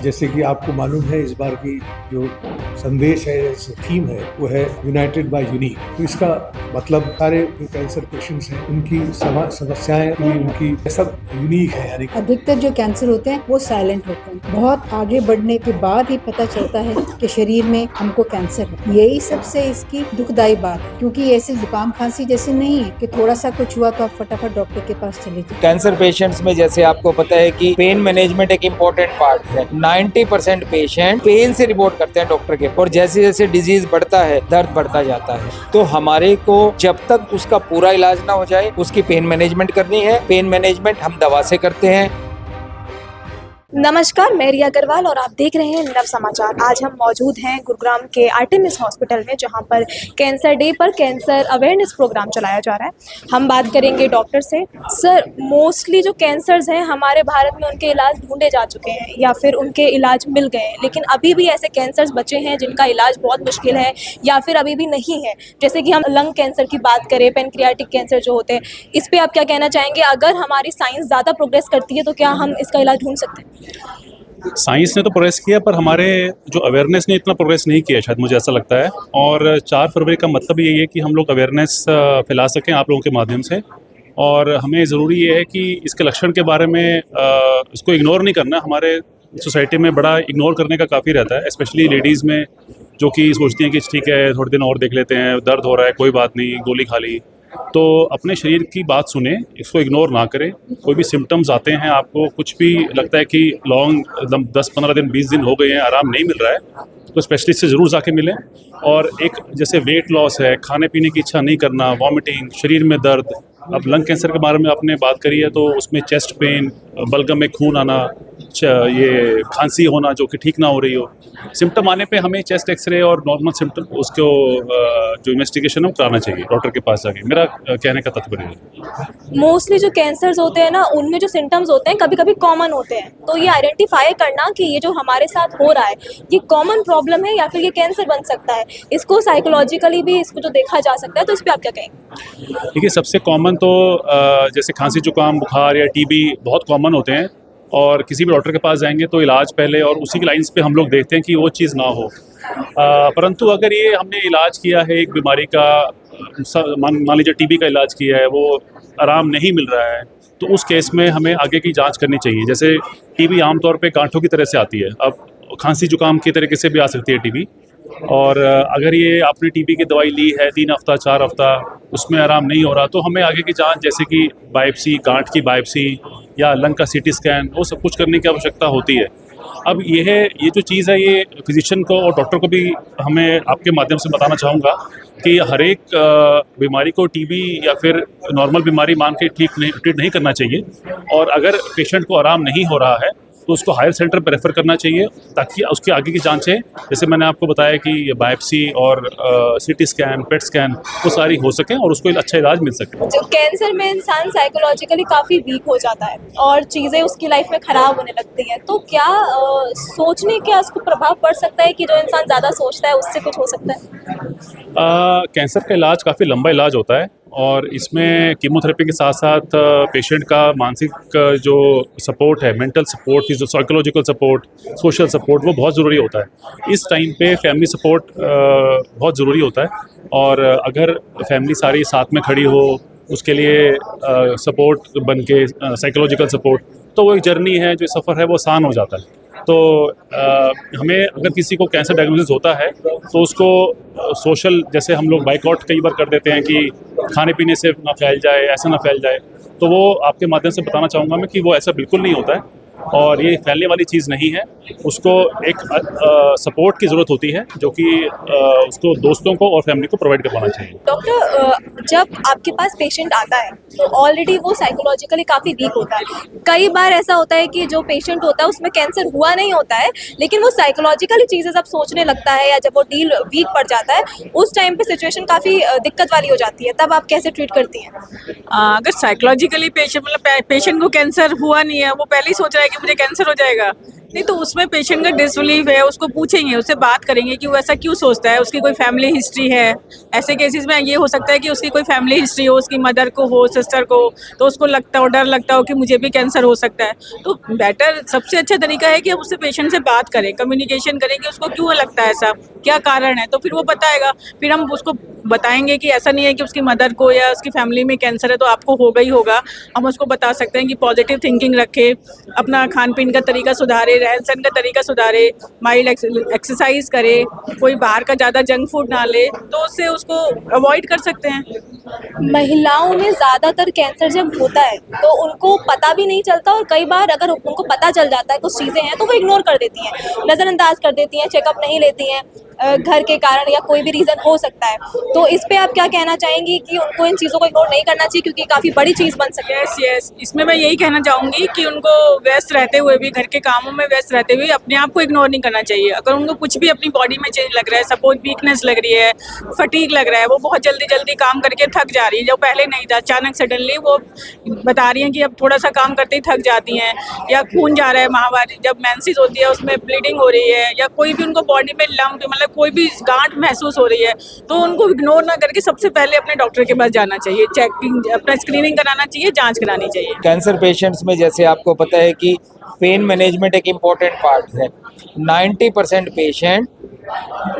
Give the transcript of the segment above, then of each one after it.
जैसे कि आपको मालूम है इस बार की जो संदेश है, थीम है, वो है यूनाइटेड बाय यूनिक। तो इसका मतलब सारे जो कैंसर पेशेंट्स हैं उनकी समस्याएं भी उनकी सब यूनिक है। यानी अधिकतर जो कैंसर होते हैं वो साइलेंट होते हैं, बहुत आगे बढ़ने के बाद ही पता चलता है कि शरीर में हमको कैंसर है। यही सबसे इसकी दुखदायी बात है, क्योंकि ऐसे जुकाम खांसी जैसे नहीं है कि थोड़ा सा कुछ हुआ तो आप फटाफट डॉक्टर के पास चले जाए। कैंसर पेशेंट्स में जैसे आपको पता है कि पेन मैनेजमेंट एक इम्पोर्टेंट पार्ट है। 90% पेशेंट पेन से रिपोर्ट करते हैं डॉक्टर के, और जैसे जैसे डिजीज बढ़ता है दर्द बढ़ता जाता है। तो हमारे को जब तक उसका पूरा इलाज ना हो जाए उसकी पेन मैनेजमेंट करनी है। पेन मैनेजमेंट हम दवा से करते हैं। नमस्कार, मैं रिया अग्रवाल और आप देख रहे हैं नव समाचार। आज हम मौजूद हैं गुरुग्राम के आर्टेमिस हॉस्पिटल में, जहां पर कैंसर डे पर कैंसर अवेयरनेस प्रोग्राम चलाया जा रहा है। हम बात करेंगे डॉक्टर से। सर, मोस्टली जो कैंसर्स हैं हमारे भारत में उनके इलाज ढूंढे जा चुके हैं या फिर उनके इलाज मिल गए हैं, लेकिन अभी भी ऐसे कैंसर्स बचे हैं जिनका इलाज बहुत मुश्किल है या फिर अभी भी नहीं है। जैसे कि हम लंग कैंसर की बात करें, पेनक्रियाटिक कैंसर जो होते हैं, इस पर आप क्या कहना चाहेंगे? अगर हमारी साइंस ज़्यादा प्रोग्रेस करती है तो क्या हम इसका इलाज ढूंढ सकते हैं? साइंस ने तो प्रोग्रेस किया, पर हमारे जो अवेयरनेस ने इतना प्रोग्रेस नहीं किया, शायद मुझे ऐसा लगता है। और 4 फरवरी का मतलब यही है कि हम लोग अवेयरनेस फैला सकें आप लोगों के माध्यम से। और हमें ज़रूरी ये है कि इसके लक्षण के बारे में इसको इग्नोर नहीं करना। हमारे सोसाइटी में बड़ा इग्नोर करने का काफ़ी रहता है, स्पेशली लेडीज़ में, जो कि सोचती हैं कि ठीक है थोड़े दिन और देख लेते हैं, दर्द हो रहा है कोई बात नहीं, गोली खा ली। तो अपने शरीर की बात सुने, इसको इग्नोर ना करें। कोई भी सिम्टम्स आते हैं, आपको कुछ भी लगता है कि लॉन्ग 10-15 दिन 20 दिन हो गए हैं, आराम नहीं मिल रहा है, तो स्पेशलिस्ट से ज़रूर जाके मिलें। और एक जैसे वेट लॉस है, खाने पीने की इच्छा नहीं करना, वॉमिटिंग, शरीर में दर्द। अब लंग कैंसर के बारे में आपने बात करी है, तो उसमें चेस्ट पेन, बलगम में खून आना, ये खांसी होना जो कि ठीक ना हो रही हो। सिम्टम आने पे हमें चेस्ट एक्सरे और नॉर्मल सिम्टम उसको जो इन्वेस्टिगेशन है वो कराना चाहिए डॉक्टर के पास जाके। मेरा कहने का तात्पर्य है। मोस्टली जो कैंसर्स होते हैं ना, उनमें जो सिम्टम्स होते हैं कभी कभी कॉमन होते हैं, तो ये आइडेंटिफाई करना कि ये जो हमारे साथ हो रहा है ये कॉमन प्रॉब्लम है या फिर ये कैंसर बन सकता है, इसको साइकोलॉजिकली भी इसको जो देखा जा सकता है, तो इस पर आप क्या कहेंगे? देखिए, सबसे कॉमन तो जैसे खांसी, जुकाम, बुखार या टीबी बहुत कॉमन होते हैं, और किसी भी डॉक्टर के पास जाएंगे तो इलाज पहले और उसी की लाइंस पे हम लोग देखते हैं कि वो चीज़ ना हो। परंतु अगर ये हमने इलाज किया है एक बीमारी का, मान लीजिए टीबी का इलाज किया है, वो आराम नहीं मिल रहा है, तो उस केस में हमें आगे की जांच करनी चाहिए। जैसे टीबी आमतौर पे गांठों की तरह से आती है, अब खांसी जुकाम की तरीके से भी आ सकती है टीबी। और अगर ये आपने टीबी की दवाई ली है 3 हफ्ता 4 हफ्ता, उसमें आराम नहीं हो रहा, तो हमें आगे की जांच जैसे कि बायोप्सी, गांठ की बायोप्सी या लंग का सीटी स्कैन, वो सब कुछ करने की आवश्यकता होती है। अब ये जो चीज़ है, ये फिजिशियन को और डॉक्टर को भी हमें आपके माध्यम से बताना चाहूँगा कि हर एक बीमारी को टीबी या फिर नॉर्मल बीमारी मान के ट्रीट नहीं करना चाहिए। और अगर पेशेंट को आराम नहीं हो रहा है तो उसको हायर सेंटर पर रेफ़र करना चाहिए, ताकि उसकी आगे की जांचें, जैसे मैंने आपको बताया कि बायोप्सी और सीटी स्कैन, पेट स्कैन, वो सारी हो सकें और उसको अच्छा इलाज मिल सके। जो कैंसर में इंसान साइकोलॉजिकली काफ़ी वीक हो जाता है और चीज़ें उसकी लाइफ में ख़राब होने लगती हैं, तो क्या सोचने का उसको प्रभाव पड़ सकता है कि जो इंसान ज़्यादा सोचता है उससे कुछ हो सकता है? कैंसर का इलाज काफ़ी लंबा इलाज होता है, और इसमें कीमोथेरेपी के साथ साथ पेशेंट का मानसिक जो सपोर्ट है, mental support, psychological support, social support, वो बहुत ज़रूरी होता है। इस टाइम पे फैमिली सपोर्ट बहुत ज़रूरी होता है, और अगर फैमिली सारी साथ में खड़ी हो, उसके लिए सपोर्ट बन के साइकोलॉजिकल सपोर्ट, तो वो एक जर्नी है, जो सफ़र है वो आसान हो जाता है। तो हमें अगर किसी को कैंसर डायग्नोसिस होता है तो उसको सोशल, जैसे हम लोग बाइकआउट कई बार कर देते हैं कि खाने पीने से ना फैल जाए, ऐसा ना फैल जाए, तो वो आपके माध्यम से बताना चाहूँगा मैं कि वो ऐसा बिल्कुल नहीं होता है, और ये फैलने वाली चीज़ नहीं है। उसको एक सपोर्ट की ज़रूरत होती है, जो कि उसको दोस्तों को और फैमिली को प्रोवाइड करवाना चाहिए। डॉक्टर, जब आपके पास पेशेंट आता है तो ऑलरेडी वो साइकोलॉजिकली काफ़ी वीक होता है। कई बार ऐसा होता है कि जो पेशेंट होता है उसमें कैंसर हुआ नहीं होता है, लेकिन वो साइकोलॉजिकली चीज़ें जब सोचने लगता है या जब वो डील वीक पड़ जाता है, उस टाइम पे सिचुएशन काफ़ी दिक्कत वाली हो जाती है। तब आप कैसे ट्रीट करती हैं? अगर साइकोलॉजिकली पेशेंट को कैंसर हुआ नहीं है, वो पहले ही सोच रहा है कि मुझे कैंसर हो जाएगा, नहीं तो उसमें पेशेंट का डिसबिलीफ है, उसको पूछेंगे, उससे बात करेंगे कि वो ऐसा क्यों सोचता है, उसकी कोई फैमिली हिस्ट्री है। ऐसे केसेस में ये हो सकता है कि उसकी कोई फैमिली हिस्ट्री हो, उसकी मदर को हो, सिस्टर को, तो उसको लगता हो, डर लगता हो कि मुझे भी कैंसर हो सकता है। तो बेटर सबसे अच्छा तरीका है कि हम उससे पेशेंट से बात करें, कम्युनिकेशन करें कि उसको क्यों लगता है ऐसा, क्या कारण है, तो फिर वो बताएगा। फिर हम उसको बताएंगे कि ऐसा नहीं है कि उसकी मदर को या उसकी फैमिली में कैंसर है तो आपको होगा ही होगा। हम उसको बता सकते हैं कि पॉजिटिव थिंकिंग रखे, अपना खान पीन का तरीका सुधारे, रहन सहन का तरीका सुधारे, माइल्ड एक्सरसाइज करे, कोई बाहर का ज़्यादा जंक फूड ना ले, तो उससे उसको अवॉइड कर सकते हैं। महिलाओं में ज़्यादातर कैंसर जब होता है तो उनको पता भी नहीं चलता, और कई बार अगर उनको पता चल जाता है कुछ चीज़ें हैं तो वो इग्नोर कर देती हैं, नज़रअंदाज कर देती हैं, चेकअप नहीं लेती हैं, घर के कारण या कोई भी रीज़न हो सकता है। तो इस पे आप क्या कहना चाहेंगी कि उनको इन चीज़ों को इग्नोर नहीं करना चाहिए क्योंकि काफ़ी बड़ी चीज़ बन सकती है? यस, इसमें मैं यही कहना चाहूँगी कि उनको व्यस्त रहते हुए भी, घर के कामों में व्यस्त रहते हुए अपने आप को इग्नोर नहीं करना चाहिए। अगर उनको कुछ भी अपनी बॉडी में चेंज लग रहा है, सपोज वीकनेस लग रही है, फटीग लग रहा है, वो बहुत जल्दी जल्दी काम करके थक जा रही है, जो पहले नहीं था, अचानक सडनली वो बता रही हैं कि अब थोड़ा सा काम करते ही थक जाती हैं, या खून जा रहा है, माहवारी जब मेंसेस होती है उसमें ब्लीडिंग हो रही है, या कोई भी उनको बॉडी में लम्प मतलब कोई भी गांठ महसूस हो रही है, तो उनको इग्नोर ना करके सबसे पहले अपने डॉक्टर के पास जाना चाहिए, चेकिंग अपना स्क्रीनिंग कराना चाहिए, जांच करानी चाहिए। कैंसर पेशेंट्स में जैसे आपको पता है कि पेन मैनेजमेंट एक इम्पॉर्टेंट पार्ट है। 90% पेशेंट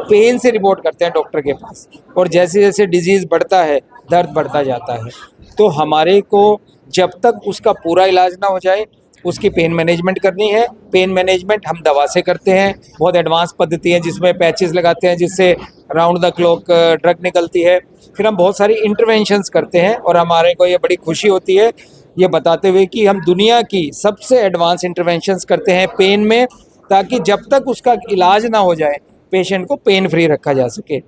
पेन से रिपोर्ट करते हैं डॉक्टर के पास, और जैसे जैसे डिजीज़ बढ़ता है दर्द बढ़ता जाता है। तो हमारे को जब तक उसका पूरा इलाज ना हो जाए उसकी पेन मैनेजमेंट करनी है। पेन मैनेजमेंट हम दवा से करते हैं, बहुत एडवांस पद्धति है जिसमें पैचेस लगाते हैं जिससे राउंड द क्लॉक ड्रग निकलती है। फिर हम बहुत सारी इंटरवेंशंस करते हैं, और हमारे को ये बड़ी खुशी होती है ये बताते हुए कि हम दुनिया की सबसे एडवांस इंटरवेंशंस करते हैं पेन में, ताकि जब तक उसका इलाज ना हो जाए पेशेंट को पेन फ्री रखा जा सके।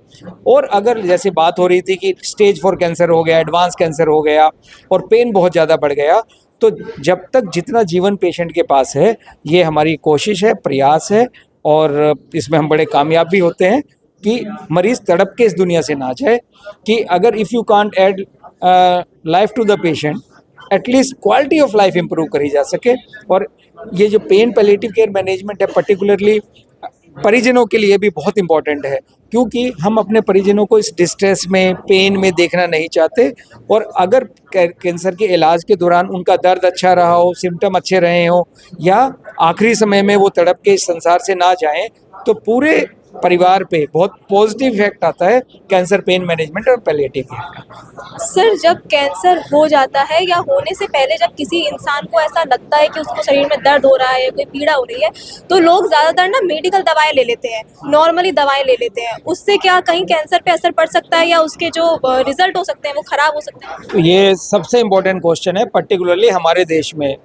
और अगर जैसे बात हो रही थी कि स्टेज 4 कैंसर हो गया, एडवांस कैंसर हो गया और पेन बहुत ज़्यादा बढ़ गया, तो जब तक जितना जीवन पेशेंट के पास है, ये हमारी कोशिश है, प्रयास है, और इसमें हम बड़े कामयाब भी होते हैं कि मरीज़ तड़प के इस दुनिया से ना जाए। कि अगर if you can't add life to the patient, at least quality of life improve करी जा सके। और ये जो पेन पैलिएटिव केयर मैनेजमेंट है पर्टिकुलरली परिजनों के लिए भी बहुत इम्पॉर्टेंट है, क्योंकि हम अपने परिजनों को इस डिस्ट्रेस में, पेन में देखना नहीं चाहते। और अगर कैंसर के इलाज के दौरान उनका दर्द अच्छा रहा हो, सिम्टम अच्छे रहे हों, या आखिरी समय में वो तड़प के इस संसार से ना जाएं, तो पूरे परिवार पे बहुत पॉजिटिव इफेक्ट आता है कैंसर पेन मैनेजमेंट और पैलिएटिव केयर का। सर, जब कैंसर हो जाता है या होने से पहले जब किसी इंसान को ऐसा लगता है कि उसको शरीर में दर्द हो रहा है या कोई पीड़ा हो रही है, तो लोग ज़्यादातर ना मेडिकल दवाएं ले लेते हैं, नॉर्मली दवाएं ले लेते हैं। उससे क्या कहीं कैंसर पे असर पड़ सकता है या उसके जो रिजल्ट हो सकते हैं वो ख़राब हो सकते हैं? तो ये सबसे इम्पोर्टेंट क्वेश्चन है पर्टिकुलरली हमारे देश में,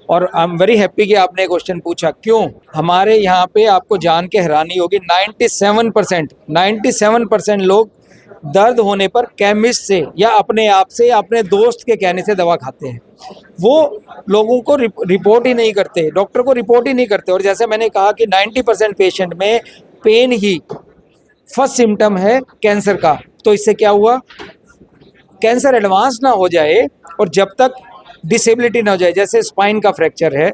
और आई एम वेरी हैप्पी कि आपने क्वेश्चन पूछा। क्यों? हमारे यहाँ पे आपको जान के हैरानी होगी 97% लोग दर्द होने पर केमिस्ट से या अपने आप से, अपने दोस्त के कहने से दवा खाते हैं। वो लोगों को रिपोर्ट ही नहीं करते, डॉक्टर को रिपोर्ट ही नहीं करते। और जैसे मैंने कहा कि 90% पेशेंट में पेन ही फर्स्ट सिम्टम है कैंसर का। तो इससे क्या हुआ, कैंसर एडवांस ना हो जाए और जब तक डिसेबिलिटी ना हो जाए, जैसे स्पाइन का फ्रैक्चर है,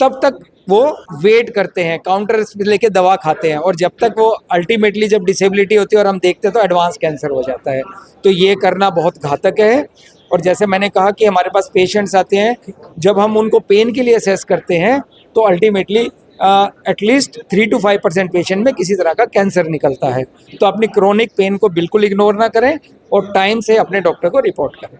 तब तक वो वेट करते हैं, काउंटर लेके दवा खाते हैं, और जब तक वो अल्टीमेटली जब डिसेबिलिटी होती है और हम देखते हैं तो एडवांस कैंसर हो जाता है। तो ये करना बहुत घातक है। और जैसे मैंने कहा कि हमारे पास पेशेंट्स आते हैं, जब हम उनको पेन के लिए असेस करते हैं तो अल्टीमेटली एटलीस्ट 3 to 5% पेशेंट में किसी तरह का कैंसर निकलता है। तो अपनी क्रोनिक पेन को बिल्कुल इग्नोर ना करें और टाइम से अपने डॉक्टर को रिपोर्ट करें।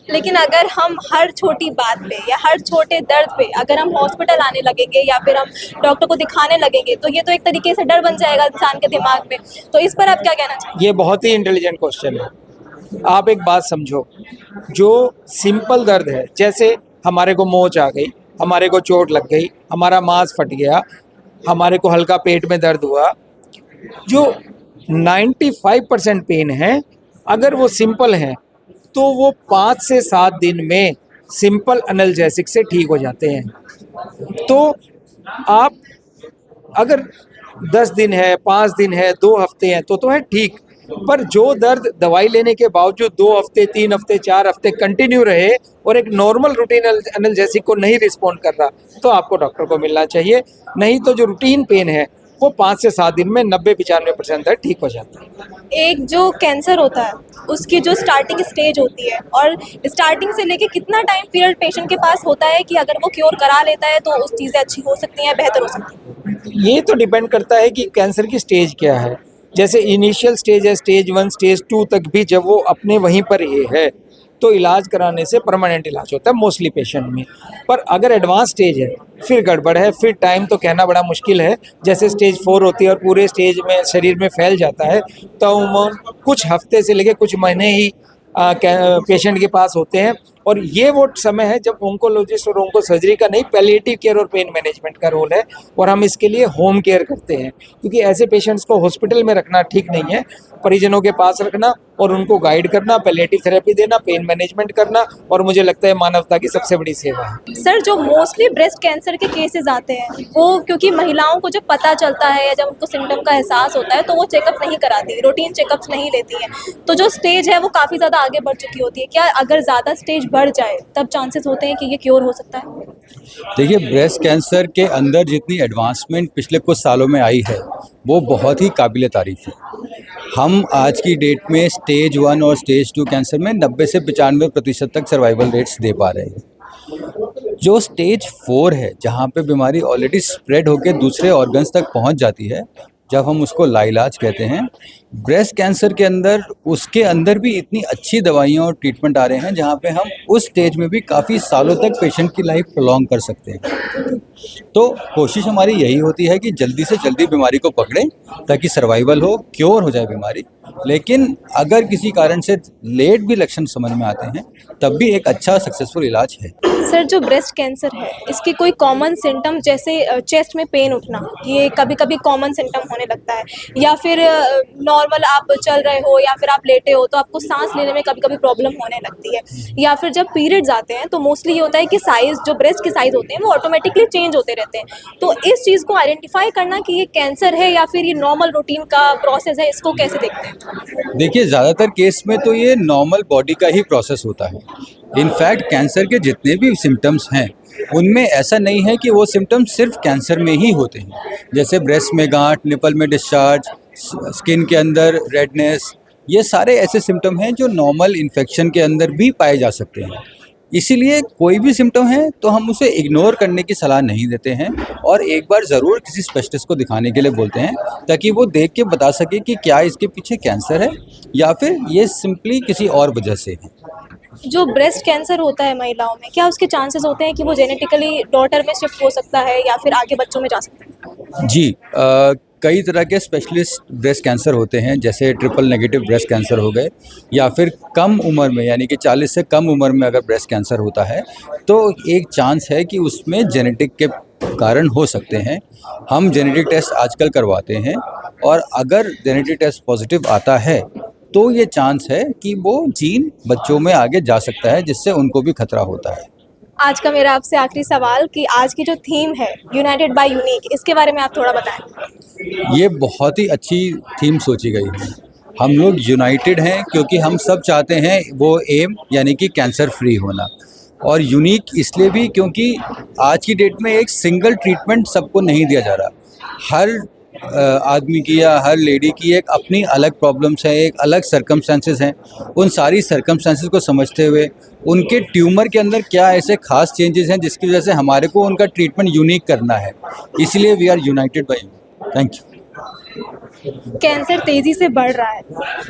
लेकिन अगर हम हर छोटी बात पे या हर छोटे दर्द पे अगर हम हॉस्पिटल आने लगेंगे या फिर हम डॉक्टर को दिखाने लगेंगे, तो ये तो एक तरीके से डर बन जाएगा इंसान के दिमाग में। तो इस पर आप क्या कहना चाहेंगे? ये बहुत ही इंटेलिजेंट क्वेश्चन है। आप एक बात समझो, जो सिंपल दर्द है, जैसे हमारे को मोच आ गई, हमारे को चोट लग गई, हमारा मांस फट गया, हमारे को हल्का पेट में दर्द हुआ, जो 95% पेन है, अगर वो सिंपल है तो वो 5 से 7 दिन में सिंपल एनाल्जेसिक से ठीक हो जाते हैं। तो आप अगर 10 दिन है, 5 दिन है, 2 हफ्ते हैं तो है ठीक। पर जो दर्द दवाई लेने के बावजूद 2 हफ्ते, 3 हफ्ते, 4 हफ्ते कंटिन्यू रहे और एक नॉर्मल रूटीन एनाल्जेसिक को नहीं रिस्पॉन्ड कर रहा, तो आपको डॉक्टर को मिलना चाहिए। नहीं तो जो रूटीन पेन है वो 5 से 7 दिन में 90-95% तक ठीक हो जाता है। एक जो कैंसर होता है उसकी जो स्टार्टिंग स्टेज होती है और स्टार्टिंग से लेके कितना टाइम पीरियड पेशेंट के पास होता है कि अगर वो क्योर करा लेता है तो उस चीज़ें अच्छी हो सकती हैं, बेहतर हो सकती हैं? ये तो डिपेंड करता है कि कैंसर की स्टेज क्या है। जैसे इनिशियल स्टेज है, स्टेज 1, स्टेज 2 तक भी जब वो अपने वहीं पर ही है तो इलाज कराने से परमानेंट इलाज होता है मोस्टली पेशेंट में। पर अगर एडवांस स्टेज है फिर गड़बड़ है, फिर टाइम तो कहना बड़ा मुश्किल है। जैसे स्टेज 4 होती है और पूरे स्टेज में शरीर में फैल जाता है तो कुछ हफ्ते से लेके कुछ महीने ही पेशेंट के पास होते हैं। और ये वो समय है जब ऑन्कोलॉजिस्ट और ऑन्को सर्जरी का नहीं, पैलिएटिव केयर और पेन मैनेजमेंट का रोल है और हम इसके लिए होम केयर करते हैं, क्योंकि ऐसे पेशेंट्स को हॉस्पिटल में रखना ठीक नहीं है। परिजनों के पास रखना और उनको गाइड करना, पैलिएटिव थेरेपी देना, पेन मैनेजमेंट करना, और मुझे लगता है मानवता की सबसे बड़ी सेवा है। सर, जो मोस्टली ब्रेस्ट कैंसर के केसेस आते हैं वो क्योंकि महिलाओं को जब पता चलता है या जब उनको सिम्टम का एहसास होता है तो वो चेकअप नहीं कराती, रूटीन चेकअप्स नहीं लेती हैं, तो जो स्टेज है वो काफ़ी ज़्यादा आगे बढ़ चुकी होती है। क्या अगर ज़्यादा स्टेज बढ़ जाए तब चांसेस होते हैं कि ये क्योर हो सकता है? देखिए, ब्रेस्ट कैंसर के अंदर जितनी एडवांसमेंट पिछले कुछ सालों में आई है वो बहुत ही काबिल तारीफ़ है। हम आज की डेट में स्टेज 1 और स्टेज 2 कैंसर में 90 से 95% तक सर्वाइवल रेट्स दे पा रहे हैं। जो स्टेज 4 है, जहाँ पे बीमारी ऑलरेडी स्प्रेड होकर दूसरे ऑर्गन्स तक पहुँच जाती है, जब हम उसको लाइलाज कहते हैं, ब्रेस्ट कैंसर के अंदर उसके अंदर भी इतनी अच्छी दवाइयाँ और ट्रीटमेंट आ रहे हैं जहाँ पे हम उस स्टेज में भी काफ़ी सालों तक पेशेंट की लाइफ प्रोलॉन्ग कर सकते हैं। तो कोशिश हमारी यही होती है कि जल्दी से जल्दी बीमारी को पकड़ें ताकि सर्वाइवल हो, क्योर हो जाए बीमारी। लेकिन अगर किसी कारण से लेट भी लक्षण समझ में आते हैं तब भी एक अच्छा सक्सेसफुल इलाज है। सर, जो ब्रेस्ट कैंसर है इसकी कोई कॉमन सिम्टम जैसे चेस्ट में पेन उठना, ये कभी कभी कॉमन सिम्टम होने लगता है, या फिर नॉर्मल आप चल रहे हो या फिर आप लेटे हो तो आपको सांस लेने में कभी कभी प्रॉब्लम होने लगती है, या फिर जब पीरियड्स आते हैं तो मोस्टली ये होता है कि साइज़ जो ब्रेस्ट के साइज़ होते हैं वो ऑटोमेटिकली चेंज होते रहते हैं। तो इस चीज़ को आइडेंटिफाई करना कि ये कैंसर है या फिर ये नॉर्मल रूटीन का प्रोसेस है, इसको कैसे देखते हैं? देखिए, ज़्यादातर केस में तो ये नॉर्मल बॉडी का ही प्रोसेस होता है। इनफैक्ट कैंसर के जितने भी सिम्टम्स हैं उनमें ऐसा नहीं है कि वो सिम्टम्स सिर्फ कैंसर में ही होते हैं। जैसे ब्रेस्ट में गांठ, निपल में डिस्चार्ज, स्किन के अंदर रेडनेस, ये सारे ऐसे सिम्टम हैं जो नॉर्मल इन्फेक्शन के अंदर भी पाए जा सकते हैं। इसीलिए कोई भी सिम्टम है तो हम उसे इग्नोर करने की सलाह नहीं देते हैं और एक बार ज़रूर किसी स्पेशलिस्ट को दिखाने के लिए बोलते हैं ताकि वो देख के बता सके कि क्या इसके पीछे कैंसर है या फिर ये सिंपली किसी और वजह से है। जो ब्रेस्ट कैंसर होता है महिलाओं में, क्या उसके चांसेस होते हैं कि वो जेनेटिकली डॉटर में शिफ्ट हो सकता है या फिर आगे बच्चों में जा सकता है? जी, कई तरह के स्पेशलिस्ट ब्रेस्ट कैंसर होते हैं, जैसे ट्रिपल नेगेटिव ब्रेस्ट कैंसर हो गए, या फिर कम उम्र में यानी कि 40 से कम उम्र में अगर ब्रेस्ट कैंसर होता है तो एक चांस है कि उसमें जेनेटिक के कारण हो सकते हैं। हम जेनेटिक टेस्ट आजकल करवाते हैं और अगर जेनेटिक टेस्ट पॉजिटिव आता है तो ये चांस है कि वो जीन बच्चों में आगे जा सकता है, जिससे उनको भी खतरा होता है। आज का मेरा आपसे आखिरी सवाल कि आज की जो थीम है यूनाइटेड बाय यूनिक, इसके बारे में आप थोड़ा बताएं। ये बहुत ही अच्छी थीम सोची गई है। हम लोग यूनाइटेड हैं क्योंकि हम सब चाहते हैं वो एम यानी कि कैंसर फ्री होना, और यूनिक इसलिए भी क्योंकि आज की डेट में एक सिंगल ट्रीटमेंट सबको नहीं दिया जा रहा। हर आदमी की या हर लेडी की एक अपनी अलग प्रॉब्लम्स है, एक अलग सर्कमस्टेंसेस हैं। उन सारी सर्कमस्टेंसेस को समझते हुए उनके ट्यूमर के अंदर क्या ऐसे खास चेंजेस हैं जिसकी वजह से हमारे को उनका ट्रीटमेंट यूनिक करना है, इसलिए we are united by unique. Thank you. Cancer तेज़ी से बढ़ रहा है।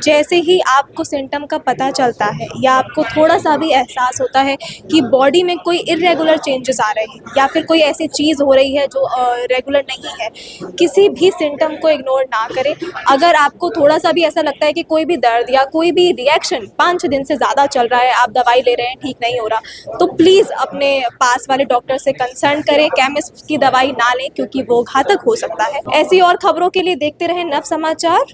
जैसे ही आपको सिम्टम का पता चलता है या आपको थोड़ा सा भी एहसास होता है कि बॉडी में कोई इरेगुलर चेंजेस आ रहे हैं या फिर कोई ऐसी चीज़ हो रही है जो रेगुलर नहीं है, किसी भी सिम्टम को इग्नोर ना करें। अगर आपको थोड़ा सा भी ऐसा लगता है कि कोई भी दर्द या कोई भी रिएक्शन 5-6 दिन से ज़्यादा चल रहा है, आप दवाई ले रहे हैं, ठीक नहीं हो रहा, तो प्लीज़ अपने पास वाले डॉक्टर से कंसल्ट करें। केमिस्ट की दवाई ना लें क्योंकि वो घातक हो सकता है। ऐसी और खबरों के लिए देखते रहें नव समाचार।